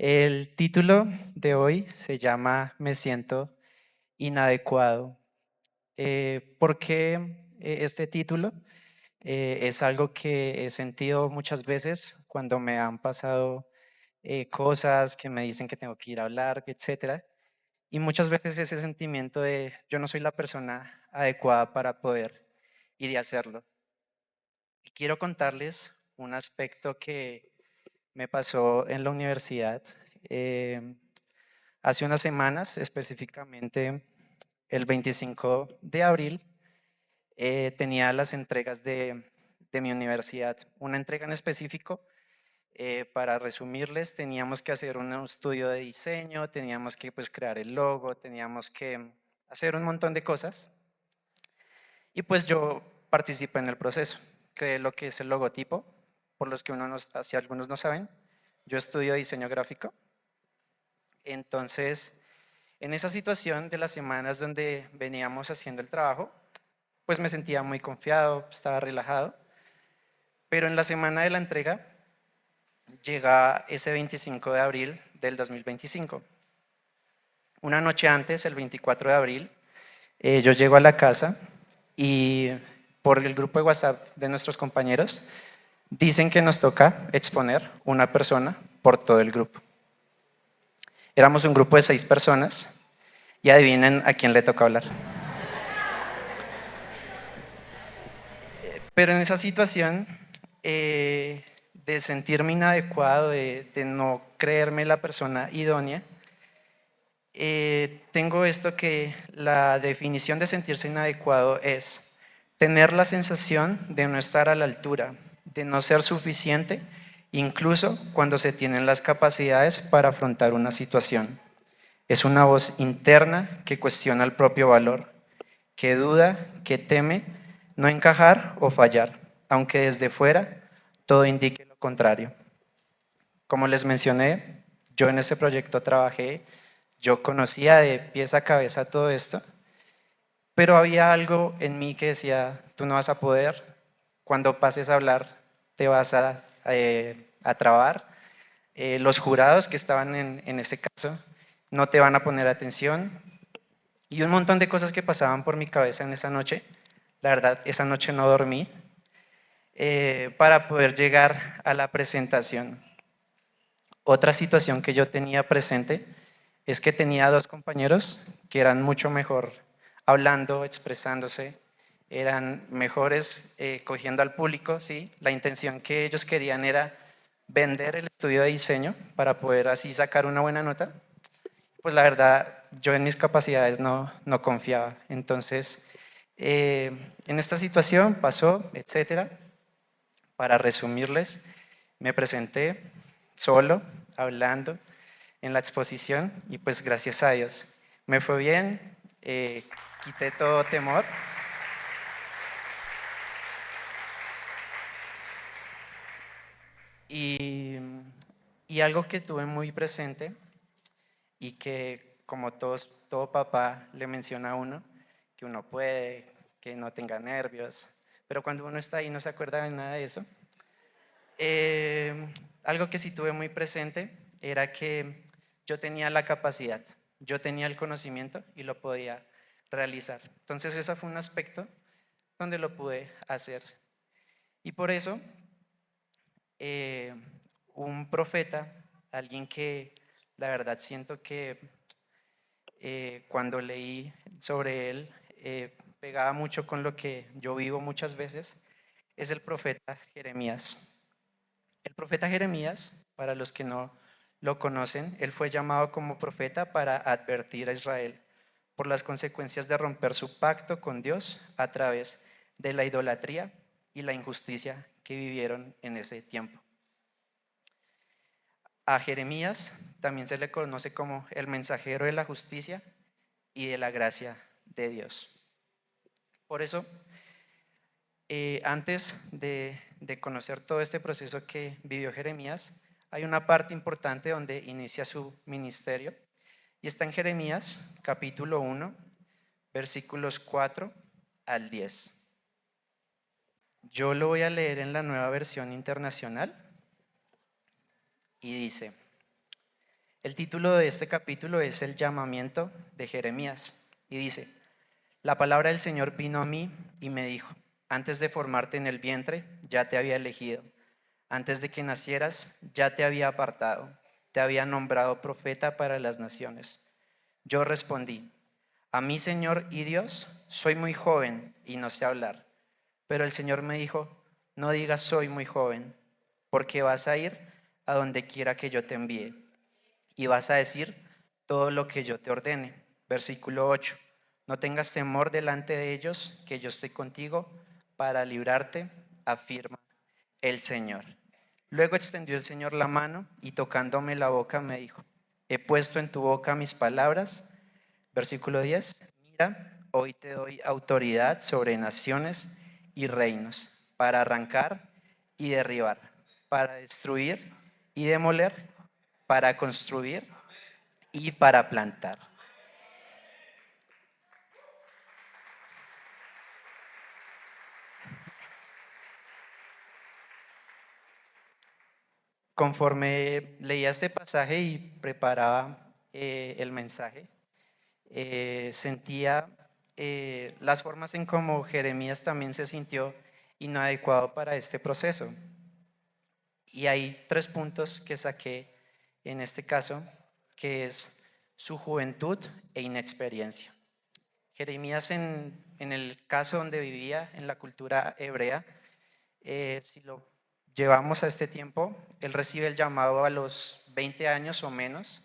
El título de hoy se llama Me siento inadecuado. ¿Por qué este título? Es algo que he sentido muchas veces cuando me han pasado cosas que me dicen que tengo que ir a hablar, etcétera. Y muchas veces ese sentimiento de yo no soy la persona adecuada para poder ir y hacerlo. Y quiero contarles un aspecto que me pasó en la universidad. Eh, Hace unas semanas, específicamente el 25 de abril, tenía las entregas de mi universidad. Una entrega en específico, para resumirles, teníamos que hacer un estudio de diseño, teníamos que pues, crear el logo, teníamos que hacer un montón de cosas. Y pues yo participé en el proceso. Creé lo que es el logotipo, por los que si algunos no saben, yo estudio diseño gráfico. Entonces, en esa situación de las semanas donde veníamos haciendo el trabajo, pues me sentía muy confiado, estaba relajado, pero en la semana de la entrega llega ese 25 de abril del 2025. Una noche antes, el 24 de abril, yo llego a la casa y por el grupo de WhatsApp de nuestros compañeros dicen que nos toca exponer una persona por todo el grupo. Éramos un grupo de 6 personas y adivinen a quién le toca hablar. Pero en esa situación de sentirme inadecuado, de no creerme la persona idónea, tengo esto que la definición de sentirse inadecuado es tener la sensación de no estar a la altura, de no ser suficiente, incluso cuando se tienen las capacidades para afrontar una situación. Es una voz interna que cuestiona el propio valor, que duda, que teme no encajar o fallar, aunque desde fuera todo indique lo contrario. Como les mencioné, yo en ese proyecto trabajé, yo conocía de pies a cabeza todo esto, pero había algo en mí que decía, tú no vas a poder, cuando pases a hablar te vas a trabar, los jurados que estaban en ese caso no te van a poner atención, y un montón de cosas que pasaban por mi cabeza en esa noche. La verdad, esa noche no dormí para poder llegar a la presentación. Otra situación que yo tenía presente es que tenía dos compañeros que eran mucho mejor hablando, expresándose, eran mejores cogiendo al público, ¿sí? La intención que ellos querían era vender el estudio de diseño para poder así sacar una buena nota. Pues la verdad, yo en mis capacidades no confiaba. Entonces, en esta situación pasó, etcétera. Para resumirles, me presenté solo, hablando en la exposición y pues gracias a Dios me fue bien, quité todo temor. Y, y algo que tuve muy presente y que como todo papá le menciona a uno, que uno puede, que no tenga nervios, pero cuando uno está ahí no se acuerda de nada de eso. Algo que sí tuve muy presente era que yo tenía la capacidad, yo tenía el conocimiento y lo podía realizar. Entonces, ese fue un aspecto donde lo pude hacer. Y por eso, eh, un profeta, alguien que la verdad siento que cuando leí sobre él, pegaba mucho con lo que yo vivo muchas veces, es el profeta Jeremías. El profeta Jeremías, para los que no lo conocen, él fue llamado como profeta para advertir a Israel por las consecuencias de romper su pacto con Dios a través de la idolatría y la injusticia que vivieron en ese tiempo. A Jeremías también se le conoce como el mensajero de la justicia y de la gracia de Dios. Por eso, antes de conocer todo este proceso que vivió Jeremías, hay una parte importante donde inicia su ministerio y está en Jeremías capítulo 1, versículos 4 al 10. Yo lo voy a leer en la nueva versión internacional y dice, El título de este capítulo es El llamamiento de Jeremías y dice: La palabra del Señor vino a mí y me dijo: antes de formarte en el vientre, ya te había elegido. Antes de que nacieras, ya te había apartado. Te había nombrado profeta para las naciones. Yo respondí: a mí, Señor y Dios, soy muy joven y no sé hablar. Pero el Señor me dijo: no digas soy muy joven, porque vas a ir a donde quiera que yo te envíe y vas a decir todo lo que yo te ordene. Versículo 8. No tengas temor delante de ellos, que yo estoy contigo para librarte, afirma el Señor. Luego extendió el Señor la mano y tocándome la boca me dijo: he puesto en tu boca mis palabras. Versículo 10. Mira, hoy te doy autoridad sobre naciones y reinos, para arrancar y derribar, para destruir y demoler, para construir y para plantar. Conforme leía este pasaje y preparaba el mensaje, sentía las formas en cómo Jeremías también se sintió inadecuado para este proceso. Y hay 3 puntos que saqué en este caso, que es su juventud e inexperiencia. Jeremías en el caso donde vivía, en la cultura hebrea, si lo llevamos a este tiempo, él recibe el llamado a los 20 años o menos,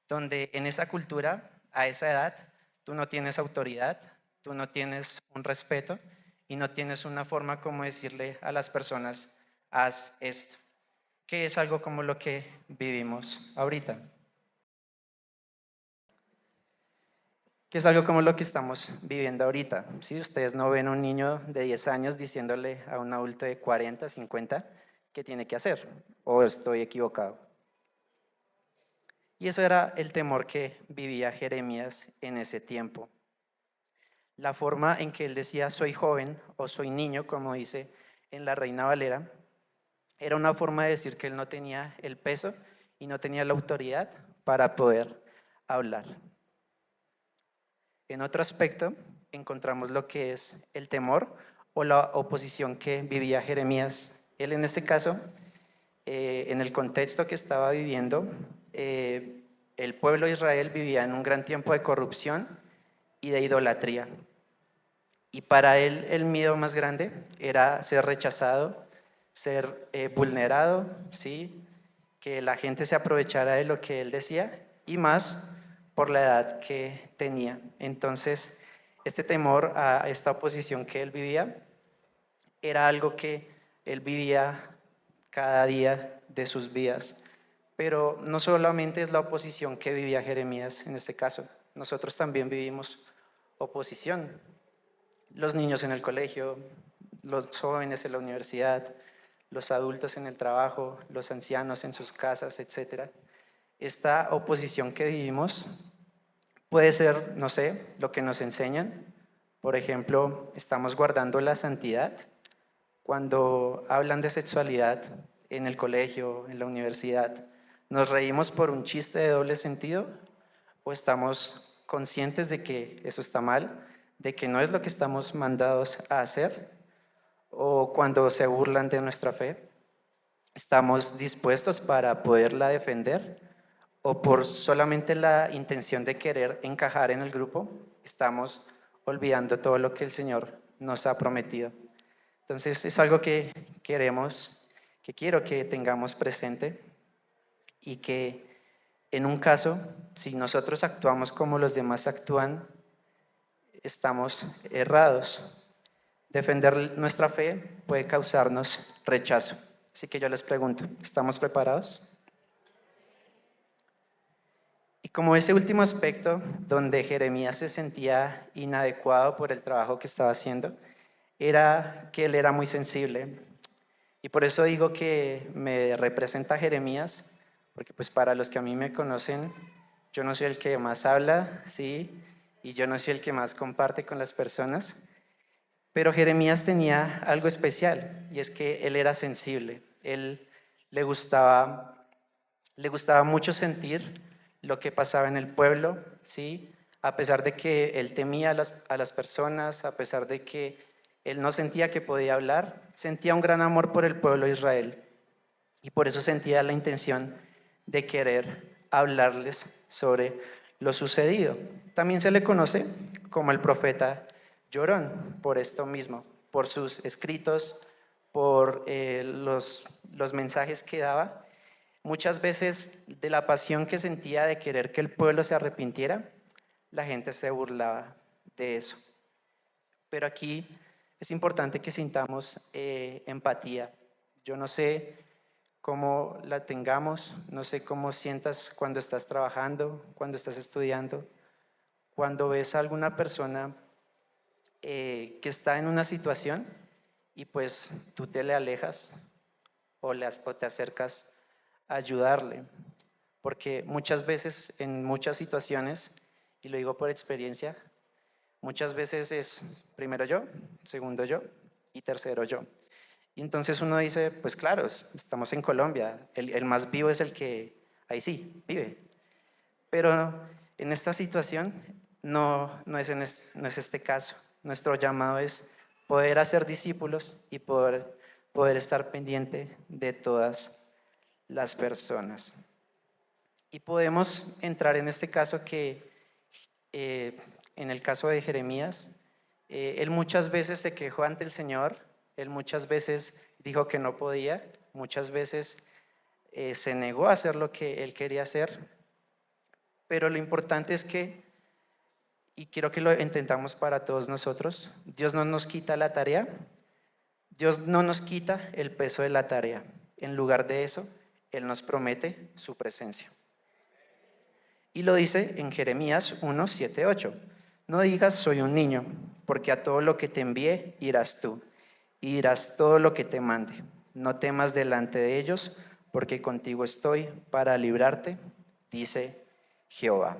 donde en esa cultura, a esa edad, tú no tienes autoridad, tú no tienes un respeto y no tienes una forma como decirle a las personas: haz esto, que es algo como lo que vivimos ahorita, que es algo como lo que estamos viviendo ahorita. Si ustedes no ven a un niño de 10 años diciéndole a un adulto de 40, 50 qué tiene que hacer, o estoy equivocado. Y eso era el temor que vivía Jeremías en ese tiempo. La forma en que él decía soy joven o soy niño, como dice en la Reina Valera, era una forma de decir que él no tenía el peso y no tenía la autoridad para poder hablar. En otro aspecto, encontramos lo que es el temor o la oposición que vivía Jeremías. Él en este caso, en el contexto que estaba viviendo, el pueblo de Israel vivía en un gran tiempo de corrupción y de idolatría. Y para él el miedo más grande era ser rechazado, ser vulnerado, ¿sí? Que la gente se aprovechara de lo que él decía y más por la edad que tenía. Entonces, este temor a esta oposición que él vivía era algo que él vivía cada día de sus vidas. Pero no solamente es la oposición que vivía Jeremías en este caso, nosotros también vivimos oposición. Los niños en el colegio, los jóvenes en la universidad, los adultos en el trabajo, los ancianos en sus casas, etc. Esta oposición que vivimos puede ser, no sé, lo que nos enseñan. Por ejemplo, estamos guardando la santidad. Cuando hablan de sexualidad en el colegio, en la universidad, ¿nos reímos por un chiste de doble sentido o estamos conscientes de que eso está mal, de que no es lo que estamos mandados a hacer? O cuando se burlan de nuestra fe, ¿estamos dispuestos para poderla defender? ¿O por solamente la intención de querer encajar en el grupo, estamos olvidando todo lo que el Señor nos ha prometido? Entonces es algo que quiero que tengamos presente y que en un caso, si nosotros actuamos como los demás actúan, estamos errados. Defender nuestra fe puede causarnos rechazo. Así que yo les pregunto, ¿estamos preparados? Y como ese último aspecto, donde Jeremías se sentía inadecuado por el trabajo que estaba haciendo, era que él era muy sensible. Y por eso digo que me representa Jeremías, porque pues para los que a mí me conocen, yo no soy el que más habla, ¿sí? Y yo no soy el que más comparte con las personas. Pero Jeremías tenía algo especial, y es que él era sensible. Él le gustaba mucho sentir lo que pasaba en el pueblo, ¿sí? A pesar de que él temía a las personas, a pesar de que él no sentía que podía hablar, sentía un gran amor por el pueblo de Israel y por eso sentía la intención de querer hablarles sobre lo sucedido. También se le conoce como el profeta llorón, por esto mismo, por sus escritos, por los mensajes que daba. Muchas veces de la pasión que sentía de querer que el pueblo se arrepintiera, la gente se burlaba de eso. Pero aquí es importante que sintamos empatía. Yo no sé cómo la tengamos, no sé cómo sientas cuando estás trabajando, cuando estás estudiando, cuando ves a alguna persona que está en una situación y pues tú te le alejas o te acercas a ayudarle. Porque muchas veces, en muchas situaciones, y lo digo por experiencia, muchas veces es primero yo, segundo yo y tercero yo. Y entonces uno dice, pues claro, estamos en Colombia, el más vivo es el que, ahí sí, vive. Pero en esta situación no es este caso. Nuestro llamado es poder hacer discípulos y poder estar pendiente de todas las personas. Y podemos entrar en este caso que, eh, en el caso de Jeremías, él muchas veces se quejó ante el Señor, él muchas veces dijo que no podía, muchas veces se negó a hacer lo que él quería hacer, pero lo importante es que, y quiero que lo intentamos para todos nosotros, Dios no nos quita la tarea, Dios no nos quita el peso de la tarea. En lugar de eso, Él nos promete su presencia. Y lo dice en Jeremías 1, 7, 8. No digas soy un niño, porque a todo lo que te envíe irás tú, y dirás todo lo que te mande. No temas delante de ellos, porque contigo estoy para librarte, dice Jehová.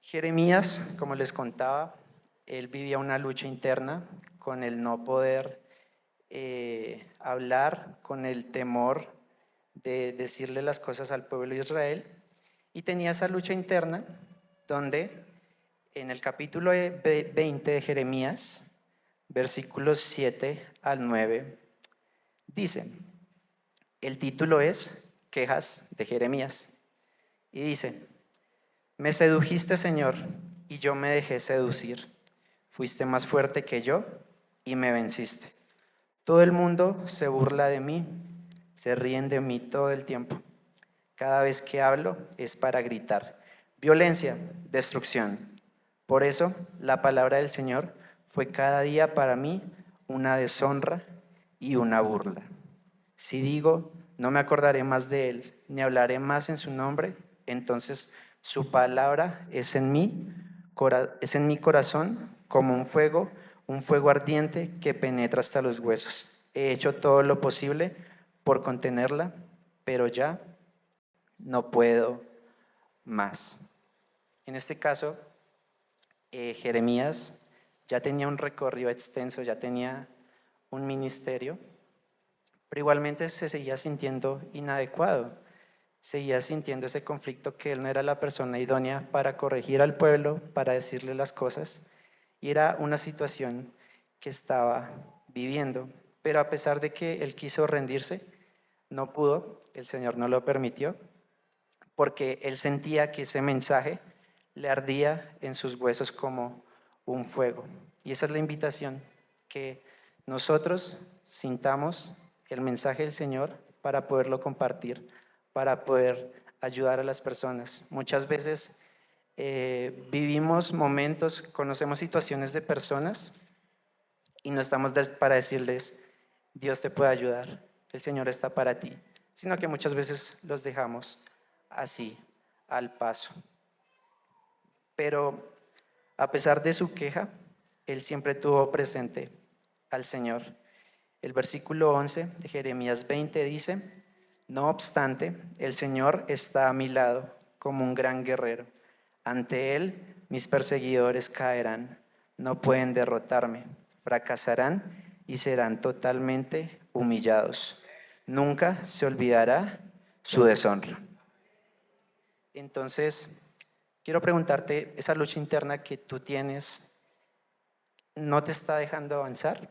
Jeremías, como les contaba, él vivía una lucha interna con el no poder hablar, con el temor de decirle las cosas al pueblo de Israel, y tenía esa lucha interna donde en el capítulo 20 de Jeremías, versículos 7 al 9, dice, el título es Quejas de Jeremías, y dice, me sedujiste, Señor, y yo me dejé seducir. Fuiste más fuerte que yo y me venciste. Todo el mundo se burla de mí, se ríen de mí todo el tiempo. Cada vez que hablo es para gritar. Violencia, destrucción. Por eso la palabra del Señor fue cada día para mí una deshonra y una burla. Si digo, no me acordaré más de él, ni hablaré más en su nombre, entonces su palabra es en mi corazón como un fuego ardiente que penetra hasta los huesos. He hecho todo lo posible por contenerla, pero ya no puedo más. En este caso, Jeremías ya tenía un recorrido extenso, ya tenía un ministerio, pero igualmente se seguía sintiendo inadecuado, seguía sintiendo ese conflicto que él no era la persona idónea para corregir al pueblo, para decirle las cosas, y era una situación que estaba viviendo. Pero a pesar de que él quiso rendirse, no pudo, el Señor no lo permitió, porque él sentía que ese mensaje le ardía en sus huesos como un fuego. Y esa es la invitación, que nosotros sintamos el mensaje del Señor para poderlo compartir, para poder ayudar a las personas. Muchas veces vivimos momentos, conocemos situaciones de personas y no estamos para decirles, Dios te puede ayudar, el Señor está para ti, sino que muchas veces los dejamos así, al paso. Pero a pesar de su queja, él siempre tuvo presente al Señor. El versículo 11 de Jeremías 20 dice, no obstante, el Señor está a mi lado como un gran guerrero. Ante Él mis perseguidores caerán, no pueden derrotarme, fracasarán y serán totalmente humillados. Nunca se olvidará su deshonra. Entonces, quiero preguntarte, ¿esa lucha interna que tú tienes no te está dejando avanzar?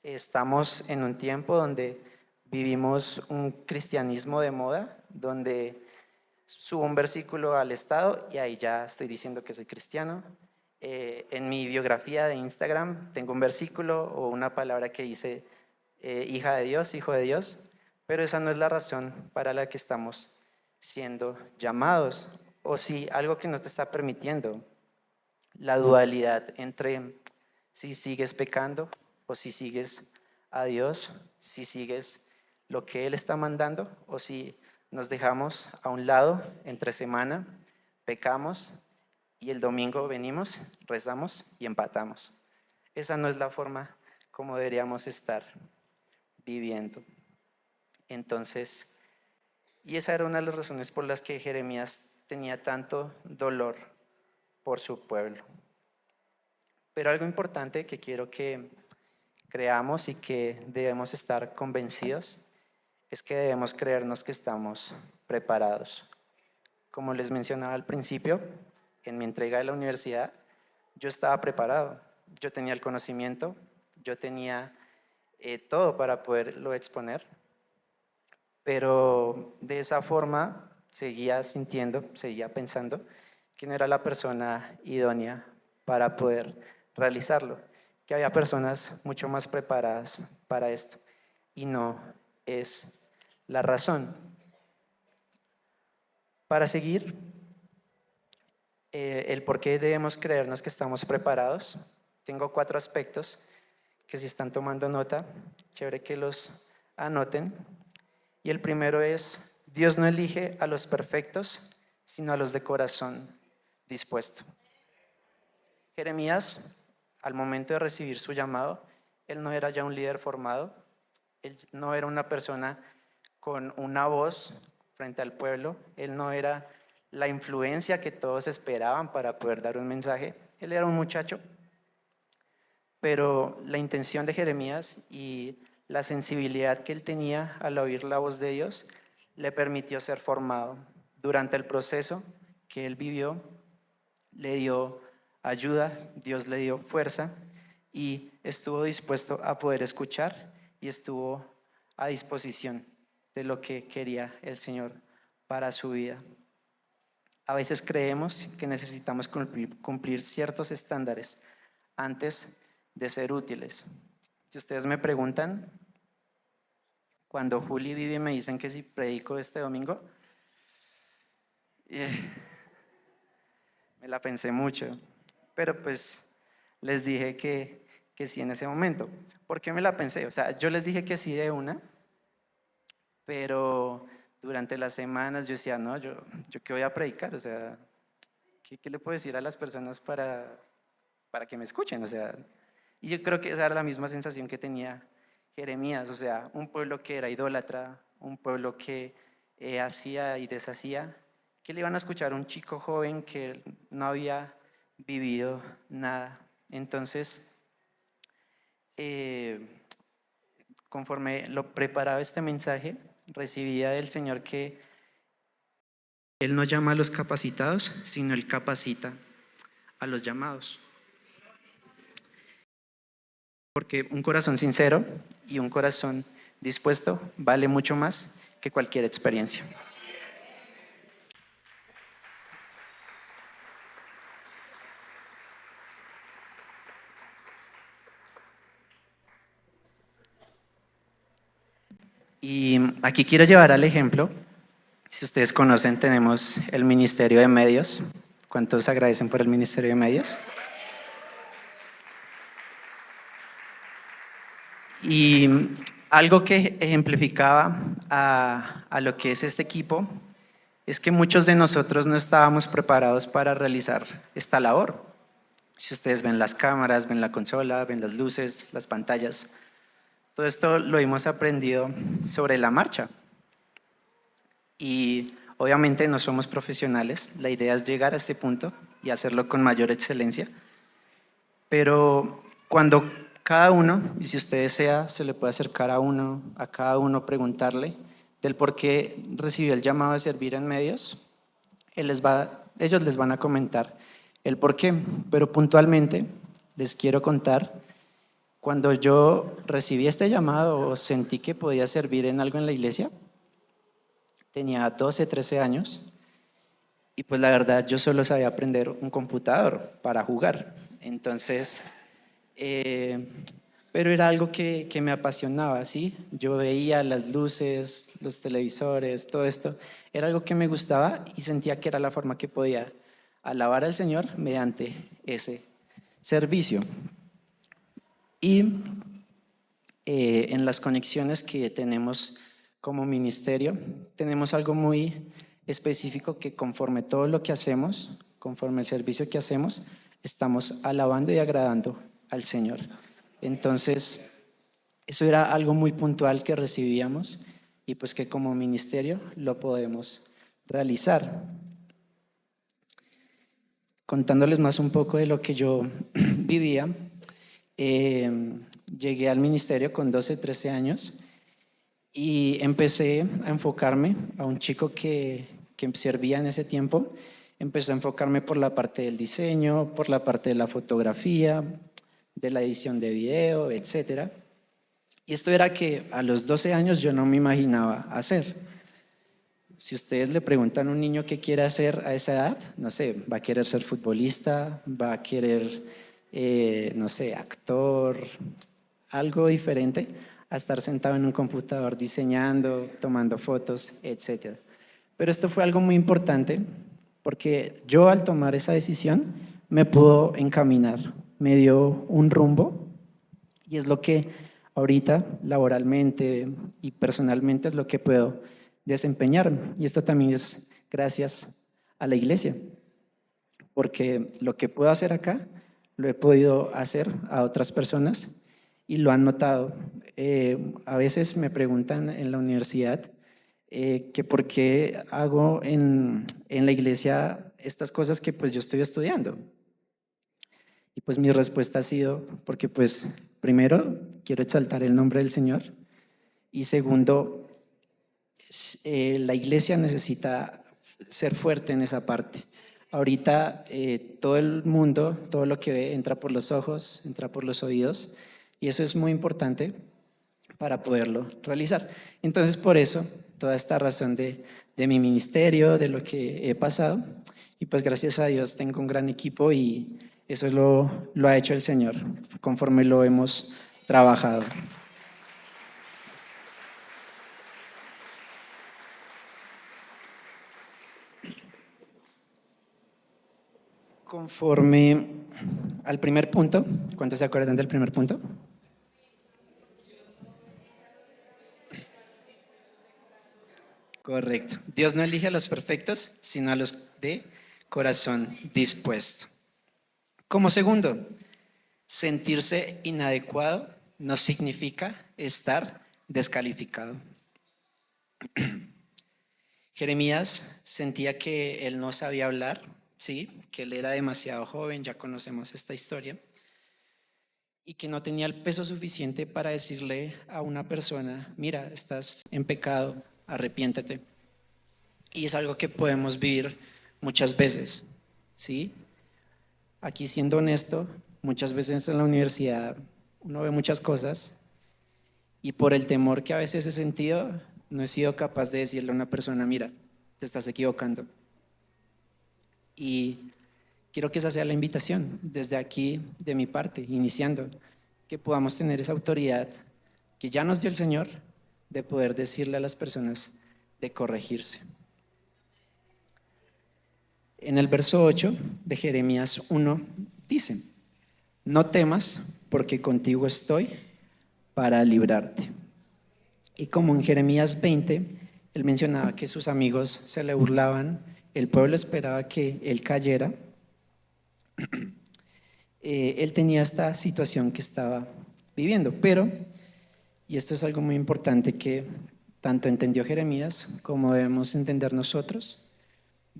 Estamos en un tiempo donde vivimos un cristianismo de moda, donde subo un versículo al estado y ahí ya estoy diciendo que soy cristiano. En mi biografía de Instagram tengo un versículo o una palabra que dice hija de Dios, hijo de Dios, pero esa no es la razón para la que estamos siendo llamados. O si algo que no te está permitiendo, la dualidad entre si sigues pecando o si sigues a Dios, si sigues lo que Él está mandando o si nos dejamos a un lado entre semana, pecamos y el domingo venimos, rezamos y empatamos. Esa no es la forma como deberíamos estar viviendo. Entonces, y esa era una de las razones por las que Jeremías tenía tanto dolor por su pueblo. Pero algo importante que quiero que creamos y que debemos estar convencidos es que debemos creernos que estamos preparados. Como les mencionaba al principio, en mi entrega de la universidad, yo estaba preparado, yo tenía el conocimiento, yo tenía todo para poderlo exponer, pero de esa forma seguía sintiendo, seguía pensando que no era la persona idónea para poder realizarlo, que había personas mucho más preparadas para esto y no es la razón. Para seguir, el por qué debemos creernos que estamos preparados, tengo 4 aspectos que si están tomando nota, chévere que los anoten. Y el primero es, Dios no elige a los perfectos, sino a los de corazón dispuesto. Jeremías, al momento de recibir su llamado, él no era ya un líder formado, él no era una persona con una voz frente al pueblo, él no era la influencia que todos esperaban para poder dar un mensaje, él era un muchacho, pero la intención de Jeremías y la sensibilidad que él tenía al oír la voz de Dios le permitió ser formado. Durante el proceso que él vivió, le dio ayuda, Dios le dio fuerza y estuvo dispuesto a poder escuchar y estuvo a disposición de lo que quería el Señor para su vida. A veces creemos que necesitamos cumplir ciertos estándares antes de ser útiles. Si ustedes me preguntan, cuando Juli y Vivi me dicen que si predico este domingo, eh, me la pensé mucho, pero pues les dije que sí en ese momento. ¿Por qué me la pensé? O sea, yo les dije que sí de una, pero durante las semanas yo decía, no, yo qué voy a predicar, o sea, ¿qué le puedo decir a las personas para que me escuchen? O sea, y yo creo que esa era la misma sensación que tenía Jeremías, o sea, un pueblo que era idólatra, un pueblo que hacía y deshacía, que le iban a escuchar a un chico joven que no había vivido nada. Entonces, eh, conforme lo preparaba este mensaje, recibía del Señor que Él no llama a los capacitados, sino Él capacita a los llamados. Porque un corazón sincero y un corazón dispuesto vale mucho más que cualquier experiencia. Y aquí quiero llevar al ejemplo, si ustedes conocen, tenemos el Ministerio de Medios. ¿Cuántos agradecen por el Ministerio de Medios? Y algo que ejemplificaba a lo que es este equipo es que muchos de nosotros no estábamos preparados para realizar esta labor. Si ustedes ven las cámaras, ven la consola, ven las luces, las pantallas, todo esto lo hemos aprendido sobre la marcha. Y obviamente no somos profesionales, la idea es llegar a este punto y hacerlo con mayor excelencia. Pero cuando cada uno, y si usted desea, se le puede acercar a cada uno, preguntarle del por qué recibió el llamado de servir en medios, ellos les van a comentar el por qué, pero puntualmente les quiero contar cuando yo recibí este llamado o sentí que podía servir en algo en la iglesia. Tenía 12, 13 años y pues la verdad yo solo sabía aprender un computador para jugar. Entonces, eh, pero era algo que me apasionaba, ¿sí? Yo veía las luces, los televisores, todo esto. Era algo que me gustaba y sentía que era la forma que podía alabar al Señor mediante ese servicio. Y en las conexiones que tenemos como ministerio, tenemos algo muy específico que conforme todo lo que hacemos, conforme el servicio que hacemos, estamos alabando y agradando al Señor. Entonces, eso era algo muy puntual que recibíamos y pues que como ministerio lo podemos realizar. Contándoles más un poco de lo que yo vivía, llegué al ministerio con 12, 13 años y empecé a enfocarme a un chico que servía en ese tiempo. Empecé a enfocarme por la parte del diseño, por la parte de la fotografía, de la edición de video, etcétera. Y esto era que a los 12 años yo no me imaginaba hacer. Si ustedes le preguntan a un niño qué quiere hacer a esa edad, no sé, va a querer ser futbolista, va a querer, no sé, actor, algo diferente a estar sentado en un computador diseñando, tomando fotos, etcétera. Pero esto fue algo muy importante porque yo al tomar esa decisión me pudo encaminar, me dio un rumbo y es lo que ahorita laboralmente y personalmente es lo que puedo desempeñarme. Y esto también es gracias a la iglesia, porque lo que puedo hacer acá lo he podido hacer a otras personas y lo han notado. A veces me preguntan en la universidad que por qué hago en la iglesia estas cosas que pues yo estoy estudiando. Y pues mi respuesta ha sido porque pues primero quiero exaltar el nombre del Señor y segundo, la iglesia necesita ser fuerte en esa parte. Ahorita todo el mundo, todo lo que ve entra por los ojos, entra por los oídos y eso es muy importante para poderlo realizar. Entonces por eso toda esta razón de mi ministerio, de lo que he pasado y pues gracias a Dios tengo un gran equipo y eso lo ha hecho el Señor conforme lo hemos trabajado. Conforme al primer punto, ¿cuántos se acuerdan del primer punto? Correcto. Dios no elige a los perfectos, sino a los de corazón dispuesto. Como segundo, sentirse inadecuado no significa estar descalificado. Jeremías sentía que él no sabía hablar, ¿sí? Que él era demasiado joven, ya conocemos esta historia, y que no tenía el peso suficiente para decirle a una persona, mira, estás en pecado, arrepiéntete. Y es algo que podemos vivir muchas veces, ¿sí? Aquí siendo honesto, muchas veces en la universidad uno ve muchas cosas y por el temor que a veces he sentido, no he sido capaz de decirle a una persona, mira, te estás equivocando. Y quiero que esa sea la invitación desde aquí, de mi parte, iniciando, que podamos tener esa autoridad que ya nos dio el Señor de poder decirle a las personas de corregirse. En el verso 8 de Jeremías 1 dice, no temas porque contigo estoy para librarte. Y como en Jeremías 20, él mencionaba que sus amigos se le burlaban, el pueblo esperaba que él cayera, él tenía esta situación que estaba viviendo, pero, y esto es algo muy importante que tanto entendió Jeremías como debemos entender nosotros,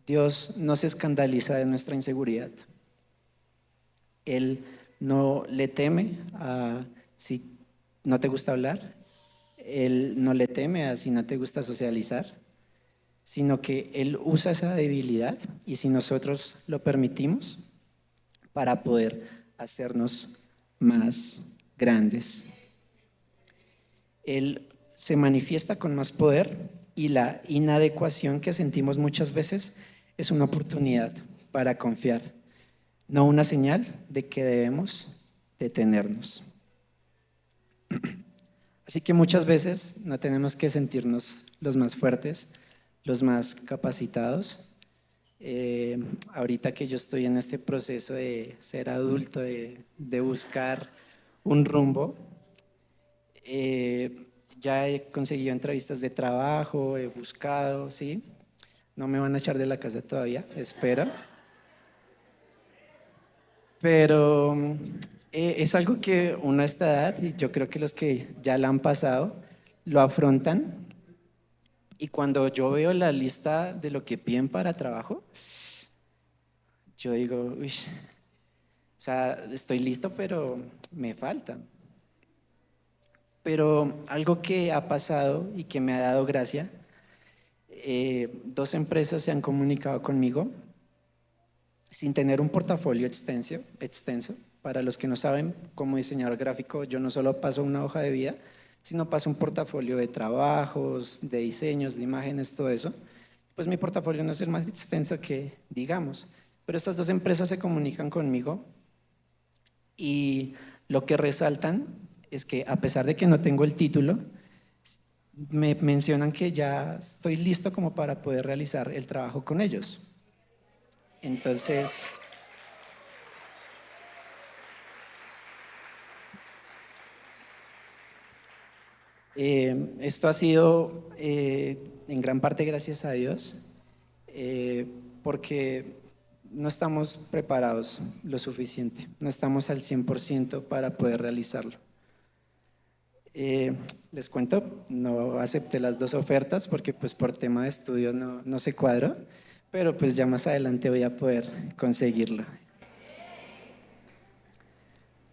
Dios no se escandaliza de nuestra inseguridad. Él no le teme a si no te gusta hablar, Él no le teme a si no te gusta socializar, sino que Él usa esa debilidad y si nosotros lo permitimos para poder hacernos más grandes. Él se manifiesta con más poder y la inadecuación que sentimos muchas veces es una oportunidad para confiar, no una señal de que debemos detenernos. Así que muchas veces no tenemos que sentirnos los más fuertes, los más capacitados. Ahorita que yo estoy en este proceso de ser adulto, de buscar un rumbo, ya he conseguido entrevistas de trabajo, he buscado, ¿sí? No me van a echar de la casa todavía, espero. Pero es algo que uno a esta edad, y yo creo que los que ya la han pasado, lo afrontan. Y cuando yo veo la lista de lo que piden para trabajo, yo digo, uy, o sea, estoy listo, pero me falta. Pero algo que ha pasado y que me ha dado gracia, dos empresas se han comunicado conmigo sin tener un portafolio extenso. Para los que no saben, como diseñador gráfico, yo no solo paso una hoja de vida, sino paso un portafolio de trabajos, de diseños, de imágenes, todo eso. Pues mi portafolio no es el más extenso que digamos, pero estas dos empresas se comunican conmigo y lo que resaltan es que a pesar de que no tengo el título, me mencionan que ya estoy listo como para poder realizar el trabajo con ellos. Entonces, esto ha sido en gran parte gracias a Dios, eh, porque no estamos preparados lo suficiente, no estamos al 100% para poder realizarlo. Les cuento, no acepté las dos ofertas porque pues por tema de estudio no se cuadró, pero pues ya más adelante voy a poder conseguirlo,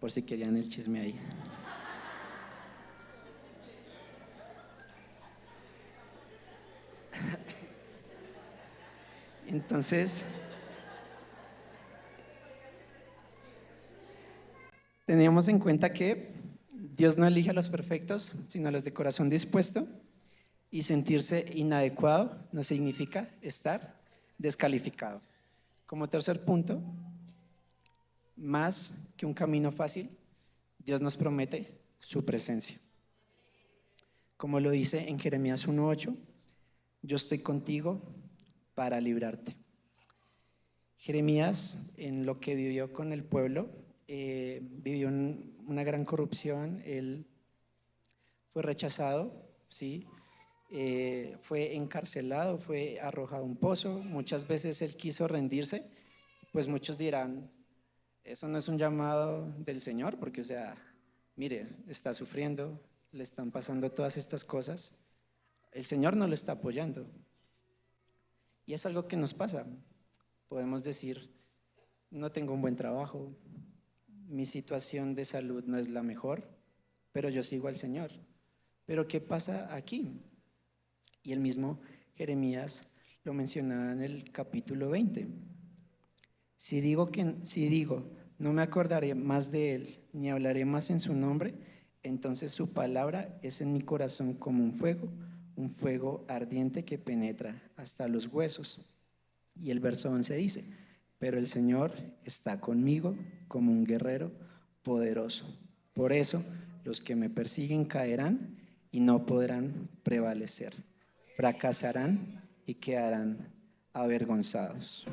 por si querían el chisme ahí. Entonces, teníamos en cuenta que Dios no elige a los perfectos, sino a los de corazón dispuesto, y sentirse inadecuado no significa estar descalificado. Como tercer punto, más que un camino fácil, Dios nos promete su presencia. Como lo dice en Jeremías 1:8, yo estoy contigo para librarte. Jeremías, en lo que vivió con el pueblo, vivió una gran corrupción, él fue rechazado, ¿sí? Fue encarcelado, fue arrojado a un pozo, muchas veces él quiso rendirse, pues muchos dirán, eso no es un llamado del Señor, porque o sea, mire, está sufriendo, le están pasando todas estas cosas, el Señor no lo está apoyando. Y es algo que nos pasa, podemos decir, no tengo un buen trabajo, mi situación de salud no es la mejor, pero yo sigo al Señor. Pero ¿qué pasa aquí? Y el mismo Jeremías lo mencionaba en el capítulo 20. Si digo, no me acordaré más de él, ni hablaré más en su nombre, entonces su palabra es en mi corazón como un fuego ardiente que penetra hasta los huesos. Y el verso 11 dice, pero el Señor está conmigo como un guerrero poderoso. Por eso los que me persiguen caerán y no podrán prevalecer. Fracasarán y quedarán avergonzados.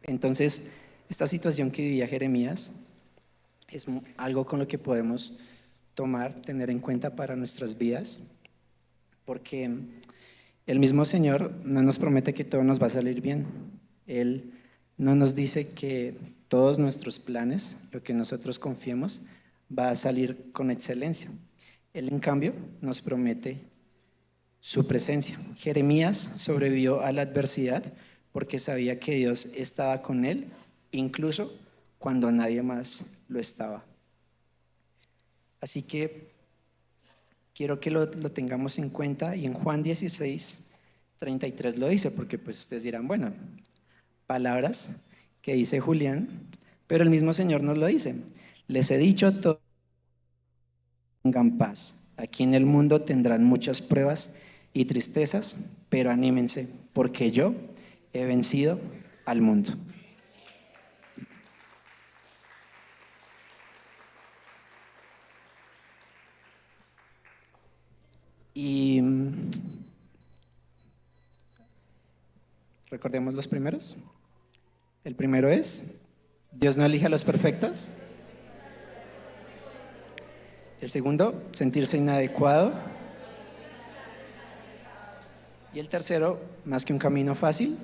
Entonces, esta situación que vivía Jeremías es algo con lo que podemos tomar, tener en cuenta para nuestras vidas, porque el mismo Señor no nos promete que todo nos va a salir bien. Él no nos dice que todos nuestros planes, lo que nosotros confiemos, va a salir con excelencia. Él, en cambio, nos promete su presencia. Jeremías sobrevivió a la adversidad porque sabía que Dios estaba con él, incluso cuando nadie más lo estaba. Así que quiero que lo tengamos en cuenta, y en Juan 16:33 lo dice, porque pues ustedes dirán, bueno, palabras que dice Julián, pero el mismo Señor nos lo dice. Les he dicho todo, tengan paz. Aquí en el mundo tendrán muchas pruebas y tristezas, pero anímense, porque yo he vencido al mundo. Y recordemos los primeros. El primero es, Dios no elige a los perfectos. El segundo, sentirse inadecuado. Y el tercero, más que un camino fácil.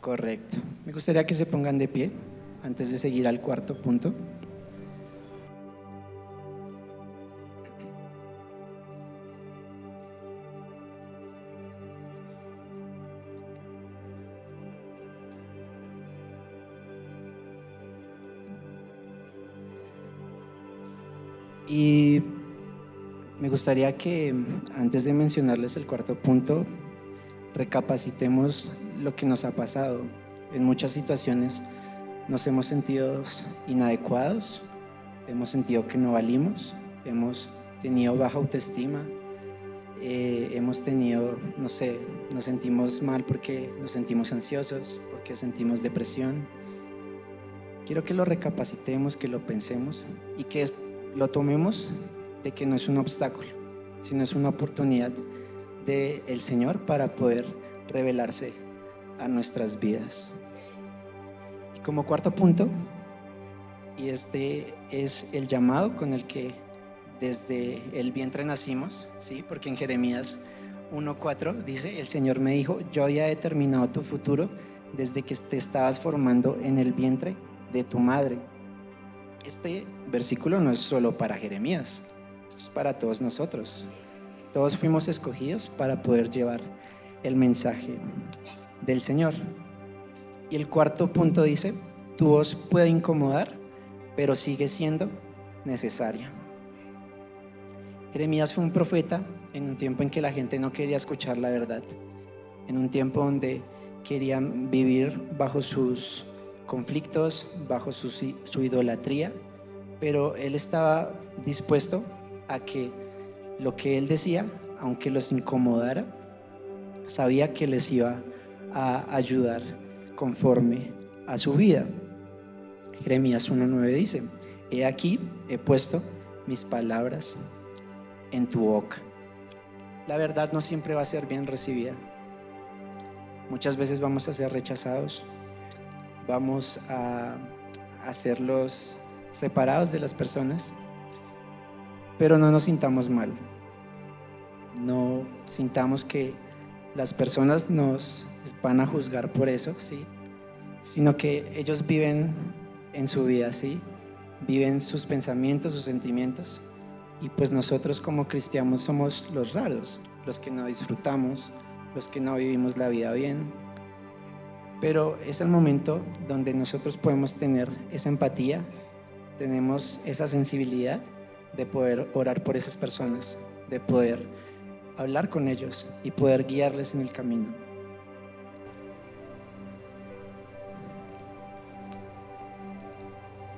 Correcto. Me gustaría que se pongan de pie antes de seguir al cuarto punto. Y me gustaría que antes de mencionarles el cuarto punto, recapacitemos lo que nos ha pasado. En muchas situaciones nos hemos sentido inadecuados, hemos sentido que no valimos, hemos tenido baja autoestima, hemos tenido, no sé, nos sentimos mal porque nos sentimos ansiosos, porque sentimos depresión. Quiero que lo recapacitemos, que lo pensemos y que lo tomemos de que no es un obstáculo, sino es una oportunidad del Señor para poder revelarse a nuestras vidas. Y como cuarto punto, y este es el llamado con el que desde el vientre nacimos, ¿sí? Porque en Jeremías 1:4 dice, el Señor me dijo, yo había determinado tu futuro desde que te estabas formando en el vientre de tu madre. Este versículo no es solo para Jeremías, esto es para todos nosotros. Todos fuimos escogidos para poder llevar el mensaje del Señor. Y el cuarto punto dice, tu voz puede incomodar, pero sigue siendo necesaria. Jeremías fue un profeta en un tiempo en que la gente no quería escuchar la verdad, en un tiempo donde querían vivir bajo sus conflictos, bajo su idolatría, pero él estaba dispuesto a que lo que él decía, aunque los incomodara, sabía que les iba a ayudar conforme a su vida. Jeremías 1:9 dice, he aquí, he puesto mis palabras en tu boca. La verdad no siempre va a ser bien recibida. Muchas veces vamos a ser rechazados, vamos a ser los separados de las personas, pero no nos sintamos mal. No sintamos que las personas nos van a juzgar por eso, ¿sí? Sino que ellos viven en su vida, ¿sí? Viven sus pensamientos, sus sentimientos, y pues nosotros como cristianos somos los raros, los que no disfrutamos, los que no vivimos la vida bien. Pero es el momento donde nosotros podemos tener esa empatía, tenemos esa sensibilidad de poder orar por esas personas, de poder hablar con ellos y poder guiarles en el camino.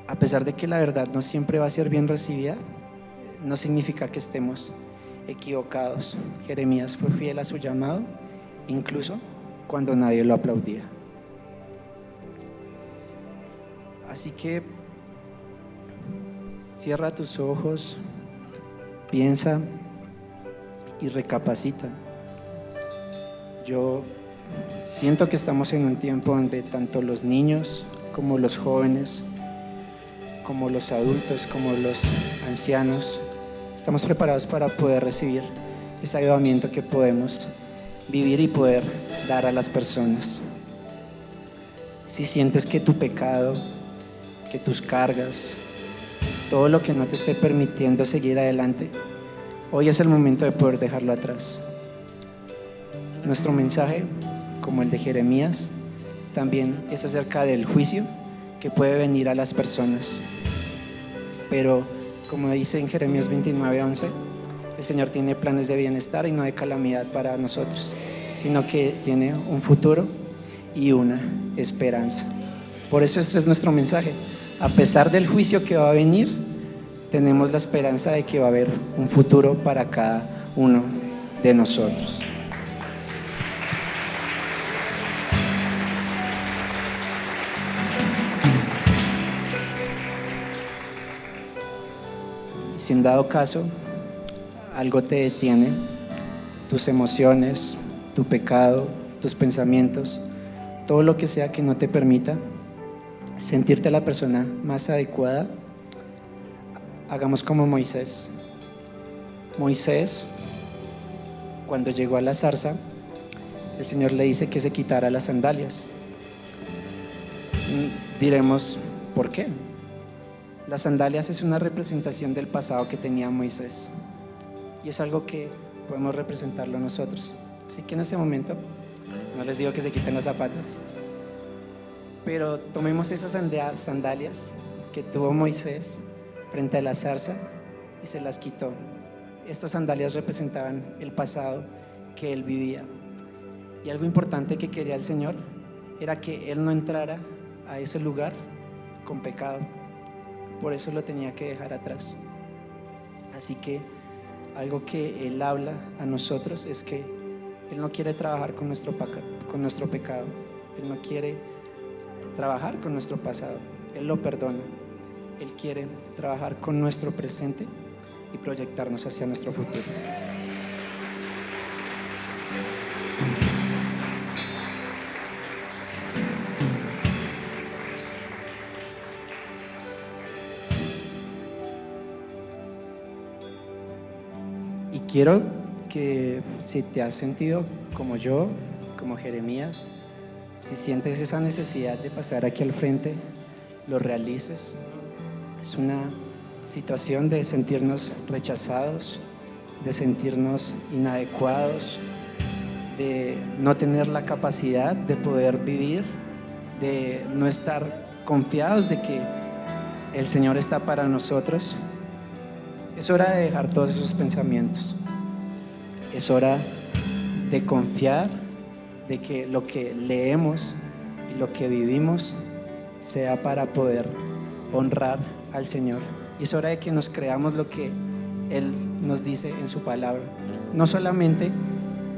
A pesar de que la verdad no siempre va a ser bien recibida, no significa que estemos equivocados. Jeremías fue fiel a su llamado, incluso cuando nadie lo aplaudía. Así que cierra tus ojos, piensa y recapacita. Yo siento que estamos en un tiempo donde tanto los niños como los jóvenes, como los adultos, como los ancianos, estamos preparados para poder recibir ese avivamiento que podemos vivir y poder dar a las personas. Si sientes que tu pecado, que tus cargas, todo lo que no te esté permitiendo seguir adelante, hoy es el momento de poder dejarlo atrás. Nuestro mensaje, como el de Jeremías, también es acerca del juicio que puede venir a las personas. Pero como dice en Jeremías 29:11, el Señor tiene planes de bienestar y no de calamidad para nosotros, sino que tiene un futuro y una esperanza. Por eso este es nuestro mensaje. A pesar del juicio que va a venir, tenemos la esperanza de que va a haber un futuro para cada uno de nosotros. Si en dado caso algo te detiene, tus emociones, tu pecado, tus pensamientos, todo lo que sea que no te permita sentirte la persona más adecuada, hagamos como Moisés. Moisés, cuando llegó a la zarza, el Señor le dice que se quitara las sandalias. Diremos, ¿por qué? Las sandalias es una representación del pasado que tenía Moisés y es algo que podemos representarlo nosotros. Así que en este momento no les digo que se quiten los zapatos, pero tomemos esas sandalias que tuvo Moisés frente a la zarza y se las quitó. Estas sandalias representaban el pasado que él vivía, y algo importante que quería el Señor era que él no entrara a ese lugar con pecado. Por eso lo tenía que dejar atrás. Así que algo que Él habla a nosotros es que Él no quiere trabajar con nuestro pecado. Él no quiere trabajar con nuestro pasado. Él lo perdona. Él quiere trabajar con nuestro presente y proyectarnos hacia nuestro futuro. Quiero que si te has sentido como yo, como Jeremías, si sientes esa necesidad de pasar aquí al frente, lo realices. Es una situación de sentirnos rechazados, de sentirnos inadecuados, de no tener la capacidad de poder vivir, de no estar confiados de que el Señor está para nosotros. Es hora de dejar todos esos pensamientos. Es hora de confiar de que lo que leemos y lo que vivimos sea para poder honrar al Señor. Y es hora de que nos creamos lo que Él nos dice en su palabra. No solamente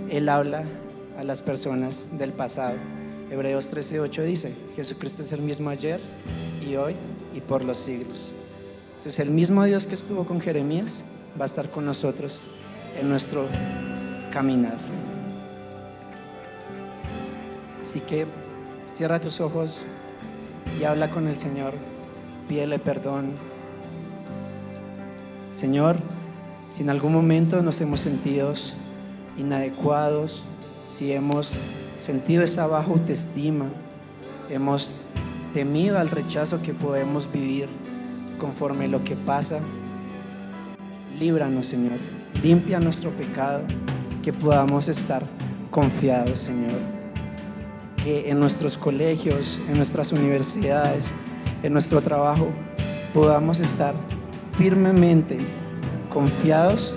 Él habla a las personas del pasado. Hebreos 13:8 dice, Jesucristo es el mismo ayer y hoy y por los siglos. Entonces el mismo Dios que estuvo con Jeremías va a estar con nosotros en nuestro caminar. Así que cierra tus ojos y habla con el Señor, pídele perdón. Señor, si en algún momento nos hemos sentido inadecuados, si hemos sentido esa baja autoestima, hemos temido al rechazo que podemos vivir conforme lo que pasa, líbranos, Señor, limpia nuestro pecado, que podamos estar confiados, Señor, que en nuestros colegios, en nuestras universidades, en nuestro trabajo, podamos estar firmemente confiados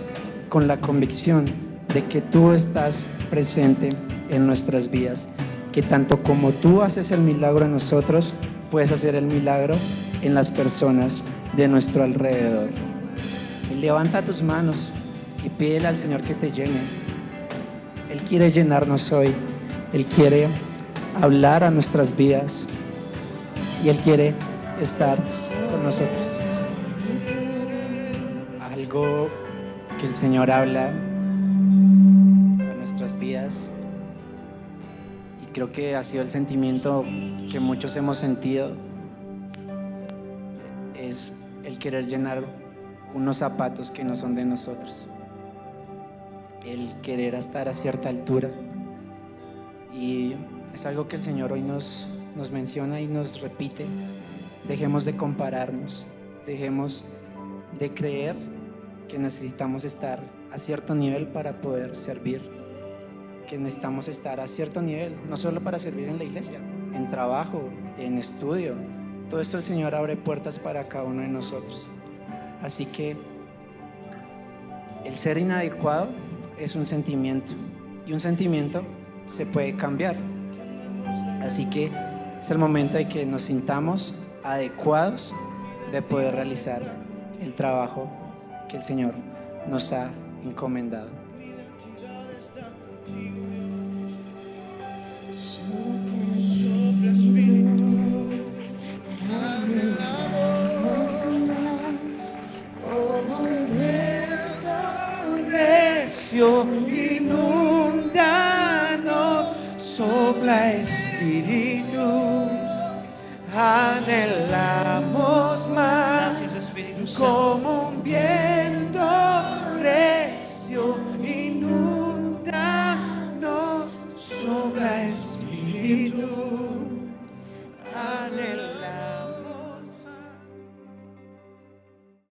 con la convicción de que tú estás presente en nuestras vidas, que tanto como tú haces el milagro en nosotros, puedes hacer el milagro en las personas de nuestro alrededor. Y levanta tus manos y pídele al Señor que te llene. Él quiere llenarnos hoy. Él quiere hablar a nuestras vidas y Él quiere estar con nosotros. Algo que el Señor habla a nuestras vidas, y creo que ha sido el sentimiento que muchos hemos sentido, es el querer llenar unos zapatos que no son de nosotros, el querer estar a cierta altura. Y es algo que el Señor hoy nos menciona y nos repite. Dejemos de compararnos, dejemos de creer que necesitamos estar a cierto nivel para poder servir, que necesitamos estar a cierto nivel, no solo para servir en la iglesia, en trabajo, en estudio. Todo esto el Señor abre puertas para cada uno de nosotros. Así que el ser inadecuado es un sentimiento y un sentimiento se puede cambiar. Así que es el momento de que nos sintamos adecuados de poder realizar el trabajo que el Señor nos ha encomendado.